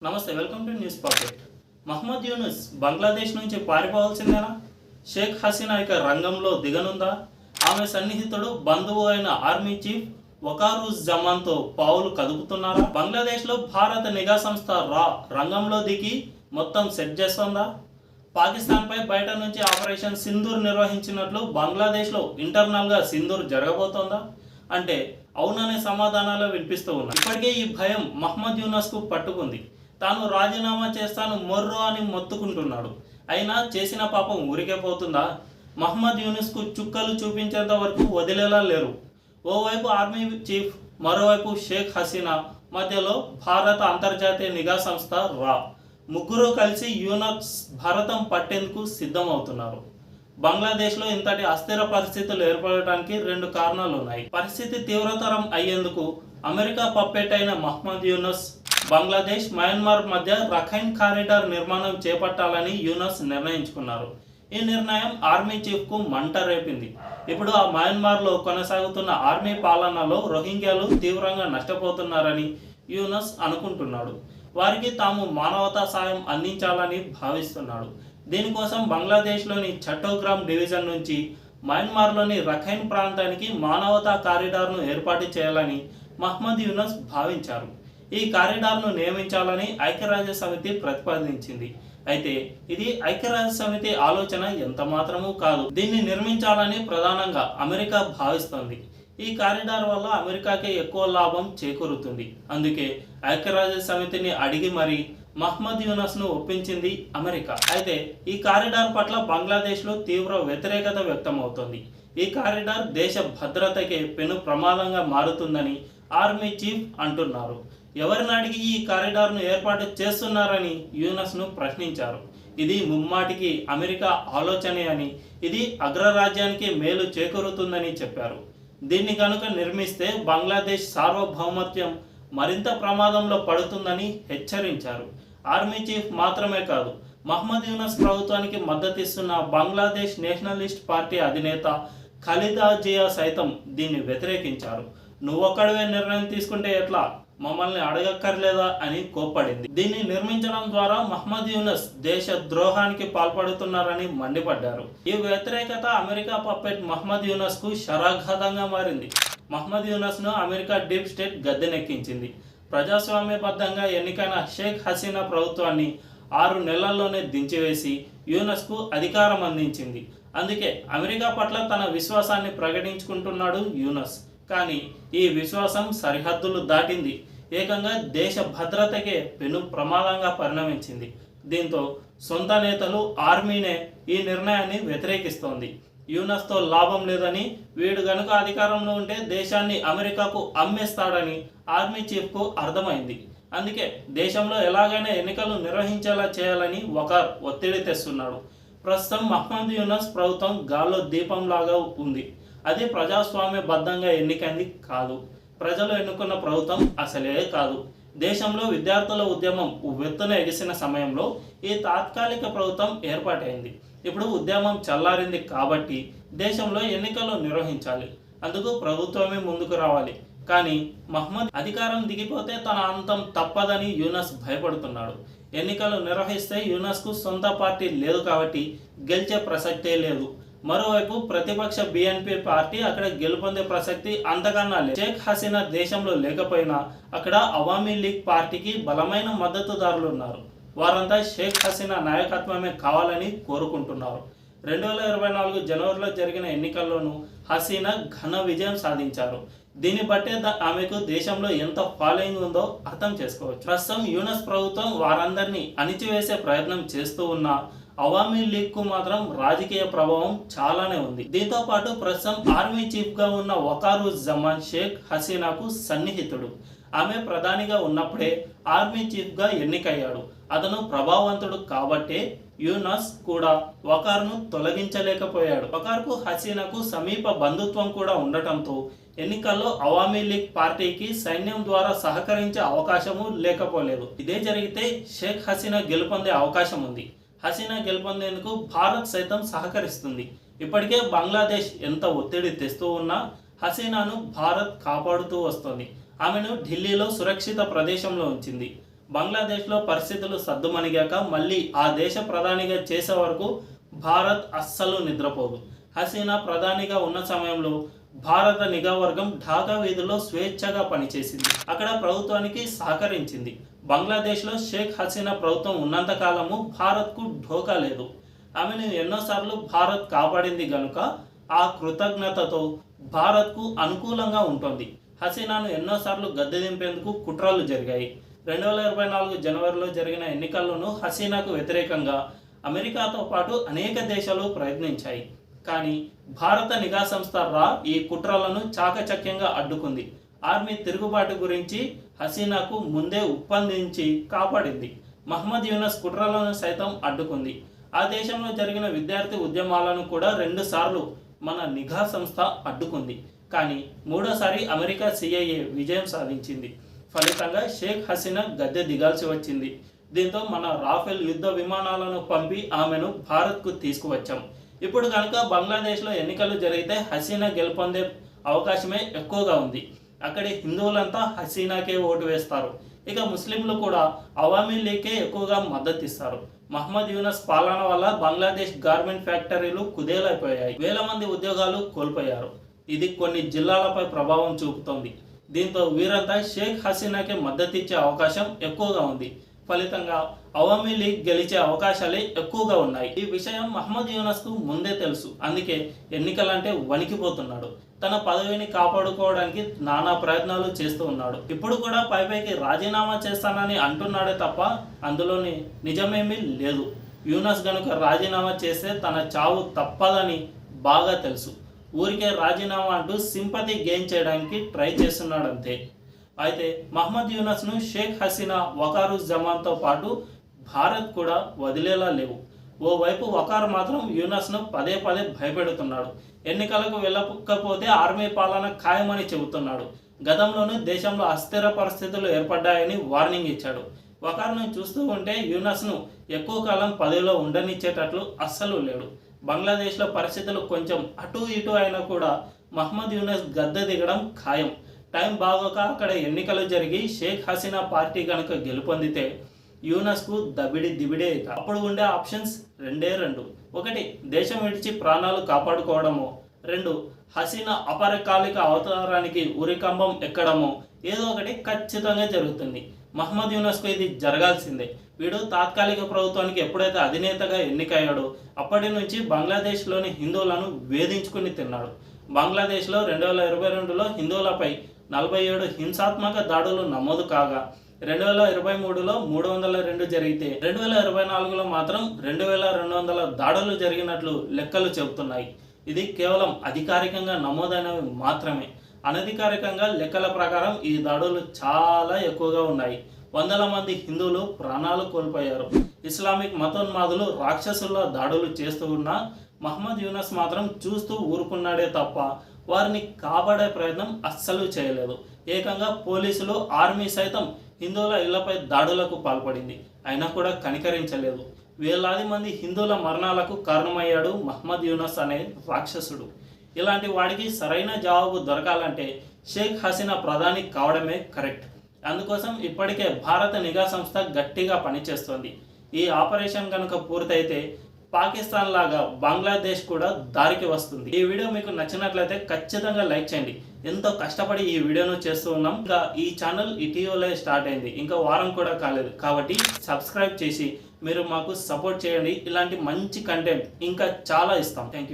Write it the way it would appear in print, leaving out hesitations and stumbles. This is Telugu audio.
నమస్తే, welcome to news pocket. Muhammad Yunus Bangladesh నుంచి పారిపోవాల్సిందేనా? షేక్ హసీనా ఇక రంగంలో దిగనుందా? ఆమె సన్నిహితుడు బంధువు అయిన ఆర్మీ చీఫ్ వకారుజ్జమాన్తో పావులు కదుపుతున్నారా? బంగ్లాదేశ్లో భారత నిఘా సంస్థ రా రంగంలో దిగి మొత్తం సెట్ చేస్తోందా? పాకిస్తాన్పై బయట నుంచి ఆపరేషన్ సింధూర్ నిర్వహించినట్లు బంగ్లాదేశ్లో ఇంటర్నల్గా సింధూర్ జరగబోతోందా అంటే అవుననే సమాధానాలు వినిపిస్తూ ఉన్నాయి. ఇప్పటికే ఈ భయం మహమ్మద్ యూనస్కు పట్టుకుంది. తాను రాజీనామా చేస్తాను మొర్రో అని మొత్తుకుంటున్నాడు. అయినా చేసిన పాపం ఊరికే పోతుందా? మహమ్మద్ యూనుస్కు చుక్కలు చూపించేంత వరకు వదిలేలా లేరు. ఓవైపు ఆర్మీ చీఫ్, మరోవైపు షేక్ హసీనా, మధ్యలో భారత అంతర్జాతీయ నిఘా సంస్థ రా. ముగ్గురు కలిసి యూనస్ భారతం పట్టేందుకు సిద్ధమవుతున్నారు. బంగ్లాదేశ్లో ఇంతటి అస్థిర పరిస్థితులు ఏర్పడటానికి రెండు కారణాలు ఉన్నాయి. పరిస్థితి తీవ్రతరం అయ్యేందుకు అమెరికా పప్పెట్ అయిన మహమ్మద్ యూనస్ బంగ్లాదేశ్, మయన్మార్ మధ్య రఖైన్ కారిడార్ నిర్మాణం చేపట్టాలని యూనస్ నిర్ణయించుకున్నారు. ఈ నిర్ణయం ఆర్మీ చీఫ్కు మంట రేపింది. ఇప్పుడు ఆ మయన్మార్లో కొనసాగుతున్న ఆర్మీ పాలనలో రోహింగ్యాలు తీవ్రంగా నష్టపోతున్నారని యూనస్ అనుకుంటున్నాడు. వారికి తాము మానవతా సాయం అందించాలని భావిస్తున్నాడు. దీనికోసం బంగ్లాదేశ్లోని చట్టోగ్రామ్ డివిజన్ నుంచి మయన్మార్లోని రఖైన్ ప్రాంతానికి మానవతా కారిడార్ను ఏర్పాటు చేయాలని మహమ్మద్ యూనస్ భావించారు. ఈ కారిడార్ను నియమించాలని ఐక్యరాజ్య సమితి ప్రతిపాదించింది. అయితే ఇది ఐక్యరాజ్య సమితి ఆలోచన ఎంత మాత్రమూ కాదు. దీన్ని నిర్మించాలని ప్రధానంగా అమెరికా భావిస్తోంది. ఈ కారిడార్ వల్ల అమెరికాకే ఎక్కువ లాభం చేకూరుతుంది. అందుకే ఐక్యరాజ్య సమితిని అడిగి మరీ మహమ్మద్ యూనస్ను ఒప్పించింది అమెరికా. అయితే ఈ కారిడార్ పట్ల బంగ్లాదేశ్లో తీవ్ర వ్యతిరేకత వ్యక్తమవుతోంది. ఈ కారిడార్ దేశ భద్రతకే పెను ప్రమాదంగా మారుతుందని ఆర్మీ చీఫ్ అంటున్నారు. ఎవరిని అడిగి ఈ కారిడార్ను ఏర్పాటు చేస్తున్నారని యూనస్ను ప్రశ్నించారు. ఇది ముమ్మాటికి అమెరికా ఆలోచనే అని, ఇది అగ్రరాజ్యానికి మేలు చేకూరుతుందని చెప్పారు. దీన్ని కనుక నిర్మిస్తే బంగ్లాదేశ్ సార్వభౌమత్యం మరింత ప్రమాదంలో పడుతుందని హెచ్చరించారు. ఆర్మీ చీఫ్ మాత్రమే కాదు, మహమ్మద్ యూనస్ ప్రభుత్వానికి మద్దతిస్తున్న బంగ్లాదేశ్ నేషనలిస్ట్ పార్టీ అధినేత ఖలీదా జియా సైతం దీన్ని వ్యతిరేకించారు. నువ్వొక్కడివే నిర్ణయం తీసుకుంటే ఎట్లా, మమ్మల్ని అడగక్కర్లేదా అని కోప్పడింది. దీన్ని నిర్మించడం ద్వారా మహమ్మద్ యూనస్ దేశ ద్రోహానికి పాల్పడుతున్నారని మండిపడ్డారు. ఈ వ్యతిరేకత అమెరికా పప్పెట్ మహమ్మద్ యూనస్ కు శరాఘాతంగా మారింది. మహమ్మద్ యూనస్ ను అమెరికా డీప్ స్టేట్ గద్దెనెక్కించింది. ప్రజాస్వామ్యబద్ధంగా ఎన్నికైన షేక్ హసీనా ప్రభుత్వాన్ని 6 నెలల్లోనే దించివేసి యూనస్ కు అధికారం అందించింది. అందుకే అమెరికా పట్ల తన విశ్వాసాన్ని ప్రకటించుకుంటున్నాడు యూనస్. కానీ ఈ విశ్వాసం సరిహద్దులు దాటింది. ఏకంగా దేశ భద్రతకే పెను ప్రమాదంగా పరిణమించింది. దీంతో సొంత నేతలు, ఆర్మీనే ఈ నిర్ణయాన్ని వ్యతిరేకిస్తోంది. యూనస్తో లాభం లేదని, వీడు గనుక అధికారంలో ఉంటే దేశాన్ని అమెరికాకు అమ్మేస్తాడని ఆర్మీ చీఫ్కు అర్థమైంది. అందుకే దేశంలో ఎలాగైనా ఎన్నికలు నిర్వహించేలా చేయాలని వకార్ ఒత్తిడి తెస్తున్నాడు. ప్రస్తుతం మహమ్మద్ యూనస్ ప్రభుత్వం గాల్లో దీపంలాగా ఉంది. అది ప్రజాస్వామ్యబద్ధంగా ఎన్నికైంది కాదు. ప్రజలు ఎన్నుకున్న ప్రభుత్వం అసలే కాదు. దేశంలో విద్యార్థుల ఉద్యమం ఉవ్వెత్తున ఎగిసిన సమయంలో ఈ తాత్కాలిక ప్రభుత్వం ఏర్పాటైంది. ఇప్పుడు ఉద్యమం చల్లారింది కాబట్టి దేశంలో ఎన్నికలు నిర్వహించాలి. అందుకు ప్రభుత్వమే ముందుకు రావాలి. కానీ మహమ్మద్ అధికారం దిగిపోతే తన అంతం తప్పదని యూనస్ భయపడుతున్నాడు. ఎన్నికలు నిర్వహిస్తే యూనస్కు సొంత పార్టీ లేదు కాబట్టి గెలిచే ప్రసక్తే లేదు. మరోవైపు ప్రతిపక్ష బిఎన్పి పార్టీ అక్కడ గెలుపొందే ప్రసక్తి అంతకన్నా లేదు. షేక్ హసీనా దేశంలో లేకపోయినా అక్కడ అవామీ లీగ్ పార్టీకి బలమైన మద్దతుదారులు ఉన్నారు. వారంతా షేక్ హసీనా నాయకత్వమే కావాలని కోరుకుంటున్నారు. 2024 జనవరిలో జరిగిన ఎన్నికల్లోనూ హసీనా ఘన విజయం సాధించారు. దీన్ని బట్టే ఆమెకు దేశంలో ఎంత ఫాలోయింగ్ ఉందో అర్థం చేసుకోవచ్చు. ప్రస్తుతం యూనస్ ప్రభుత్వం వారందరినీ అణిచివేసే ప్రయత్నం చేస్తూ ఉన్న అవామీ లీగ్ కు మాత్రం రాజకీయ ప్రభావం చాలానే ఉంది. దీంతో పాటు ప్రస్తుతం ఆర్మీ చీఫ్ గా ఉన్న వకారుజ్జమాన్ షేక్ హసీనాకు సన్నిహితుడు. ఆమె ప్రధానిగా ఉన్నప్పుడే ఆర్మీ చీఫ్ గా ఎన్నికయ్యాడు. అతను ప్రభావవంతుడు కాబట్టే యూనస్ కూడా వకార్ను తొలగించలేకపోయాడు. వకార్కు హసీనాకు సమీప బంధుత్వం కూడా ఉండటంతో ఎన్నికల్లో అవామీ లీగ్ పార్టీకి సైన్యం ద్వారా సహకరించే అవకాశము లేకపోలేదు. ఇదే జరిగితే షేక్ హసీనా గెలుపొందే అవకాశం ఉంది. హసీనా గెలుపొందేందుకు భారత్ సైతం సహకరిస్తుంది. ఇప్పటికే బంగ్లాదేశ్ ఎంత ఒత్తిడి తెస్తూ ఉన్నా హసీనాను భారత్ కాపాడుతూ వస్తోంది. ఆమెను ఢిల్లీలో సురక్షిత ప్రదేశంలో ఉంచింది. బంగ్లాదేశ్లో పరిస్థితులు సద్దుమణిగాక మళ్ళీ ఆ దేశ ప్రధానిగా చేసే వరకు భారత్ అస్సలు నిద్రపోదు. హసీనా ప్రధానిగా ఉన్న సమయంలో భారత నిఘా వర్గం ఢాకా వీధుల్లో స్వేచ్ఛగా పనిచేసింది. అక్కడ ప్రభుత్వానికి సహకరించింది. బంగ్లాదేశ్లో షేక్ హసీనా ప్రభుత్వం ఉన్నంత కాలము భారత్కు ఢోకా లేదు. ఆమెను ఎన్నోసార్లు భారత్ కాపాడింది గనుక ఆ కృతజ్ఞతతో భారత్కు అనుకూలంగా ఉంటుంది. హసీనాను ఎన్నోసార్లు గద్దె దింపేందుకు కుట్రలు జరిగాయి. 2024 జనవరిలో జరిగిన ఎన్నికల్లోనూ హసీనాకు వ్యతిరేకంగా అమెరికాతో పాటు అనేక దేశాలు ప్రయత్నించాయి. కానీ భారత నిఘా సంస్థ రా ఈ కుట్రలను చాకచక్యంగా అడ్డుకుంది. ఆర్మీ తిరుగుబాటు గురించి హసీనాకు ముందే ఉప్పందించి కాపాడింది. మహ్మద్ యూనస్ కుట్రలను సైతం అడ్డుకుంది. ఆ దేశంలో జరిగిన విద్యార్థి ఉద్యమాలను కూడా 2 సార్లు మన నిఘా సంస్థ అడ్డుకుంది. కానీ మూడోసారి అమెరికా CIA విజయం సాధించింది. ఫలితంగా షేక్ హసీనా గద్దె దిగాల్సి వచ్చింది. దీంతో మన రాఫెల్ యుద్ధ విమానాలను పంపి ఆమెను భారత్కు తీసుకువచ్చాం. ఇప్పుడు కనుక బంగ్లాదేశ్లో ఎన్నికలు జరిగితే హసీనా గెలుపొందే అవకాశమే ఎక్కువగా ఉంది. అక్కడి హిందువులంతా హసీనాకే ఓటు వేస్తారు. ఇక ముస్లింలు కూడా అవామీ లీగ్కే ఎక్కువగా మద్దతు ఇస్తారు. మహ్మద్ యూనస్ పాలన వల్ల బంగ్లాదేశ్ గార్మెంట్ ఫ్యాక్టరీలు కుదేలైపోయాయి. వేల మంది ఉద్యోగాలు కోల్పోయారు. ఇది కొన్ని జిల్లాలపై ప్రభావం చూపుతోంది. దీంతో వీరంతా షేక్ హసీనాకే మద్దతిచ్చే అవకాశం ఎక్కువగా ఉంది. ఫలితంగా అవామీ లీగ్ గెలిచే అవకాశాలే ఎక్కువగా ఉన్నాయి. ఈ విషయం మహ్మద్ యూనస్కు ముందే తెలుసు. అందుకే ఎన్నికలంటే వణికిపోతున్నాడు. తన పదవిని కాపాడుకోవడానికి నానా ప్రయత్నాలు చేస్తూ ఉన్నాడు. ఇప్పుడు కూడా పైపైకి రాజీనామా చేస్తానని అంటున్నాడే తప్ప అందులోని నిజమేమీ లేదు. యూనస్ గనుక రాజీనామా చేస్తే తన చావు తప్పదని బాగా తెలుసు. ఊరికే రాజీనామా అంటూ సింపతి గెయిన్ చేయడానికి ట్రై చేస్తున్నాడంతే. అయితే మహ్మద్ యూనస్ను షేక్ హసీనా, వకారుజ్జమాన్తో పాటు భారత్ కూడా వదిలేలా లేవు. ఓవైపు వకార్ మాత్రం యూనస్ను పదే పదే భయపెడుతున్నాడు. ఎన్నికలకు వెళ్ళకపోతే ఆర్మీ పాలన ఖాయమని చెబుతున్నాడు. గతంలోనూ దేశంలో అస్థిర పరిస్థితులు ఏర్పడ్డాయని వార్నింగ్ ఇచ్చాడు. వకార్ను చూస్తూ ఉంటే యూనస్ను ఎక్కువ కాలం పదవిలో ఉండనిచ్చేటట్లు అస్సలు లేడు. బంగ్లాదేశ్లో పరిస్థితులు కొంచెం అటు ఇటు అయినా కూడా మహ్మద్ యూనస్ గద్దె దిగడం ఖాయం. టైం బాగోక అక్కడ ఎన్నికలు జరిగి షేక్ హసీనా పార్టీ కనుక గెలుపొందితే యూనస్కు దబిడి దిబిడే. అప్పుడు ఉండే ఆప్షన్స్ 2. 1 దేశం విడిచి ప్రాణాలు కాపాడుకోవడమో, 2 హసీనా అపరకాలిక అవతారానికి ఉరికంబం ఎక్కడమో ఏదో ఒకటి ఖచ్చితంగా జరుగుతుంది. మహ్మద్ యూనస్కు ఇది జరగాల్సిందే. వీడు తాత్కాలిక ప్రభుత్వానికి ఎప్పుడైతే అధినేతగా ఎన్నికయ్యాడో అప్పటి నుంచి బంగ్లాదేశ్లోని హిందువులను వేధించుకుని తిన్నాడు. బంగ్లాదేశ్లో 2022లో హిందువులపై 47 హింసాత్మక దాడులు నమోదు కాగా 2023లో 302 జరిగితే 2024లో మాత్రం 2200 దాడులు జరిగినట్లు లెక్కలు చెబుతున్నాయి. ఇది కేవలం అధికారికంగా నమోదైనవి మాత్రమే. అనధికారికంగా లెక్కల ప్రకారం ఈ దాడులు చాలా ఎక్కువగా ఉన్నాయి. వందల మంది హిందువులు ప్రాణాలు కోల్పోయారు. ఇస్లామిక్ మతోన్మాదులు రాక్షసుల్లో దాడులు చేస్తూ ఉన్నా మహ్మద్ యూనస్ మాత్రం చూస్తూ ఊరుకున్నాడే తప్ప వారిని కాపాడే ప్రయత్నం అస్సలు చేయలేదు. ఏకంగా పోలీసులు, ఆర్మీ సైతం హిందువుల ఇళ్లపై దాడులకు పాల్పడింది. అయినా కూడా కనికరించలేదు. వేలాది మంది హిందువుల మరణాలకు కారణమయ్యాడు మహ్మద్ యూనస్ అనే రాక్షసుడు. ఇలాంటి వాడికి సరైన జవాబు దొరకాలంటే షేక్ హసీనా ప్రధాని కావడమే కరెక్ట్. అందుకోసం ఇప్పటికే భారత నిఘా సంస్థ గట్టిగా పనిచేస్తోంది. ఈ ఆపరేషన్ కనుక పూర్తయితే పాకిస్తాన్ లాగా బంగ్లాదేశ్ కూడా దారికి వస్తుంది. ఈ వీడియో మీకు నచ్చినట్లయితే ఖచ్చితంగా లైక్ చేయండి. ఎంతో కష్టపడి ఈ వీడియోను చేస్తూ ఉన్నాం. ఇంకా ఈ ఛానల్ ఇటీవలే స్టార్ట్ అయింది, ఇంకా వారం కూడా కాలేదు. కాబట్టి సబ్స్క్రైబ్ చేసి మీరు మాకు సపోర్ట్ చేయండి. ఇలాంటి మంచి కంటెంట్ ఇంకా చాలా ఇస్తాం. Thank you.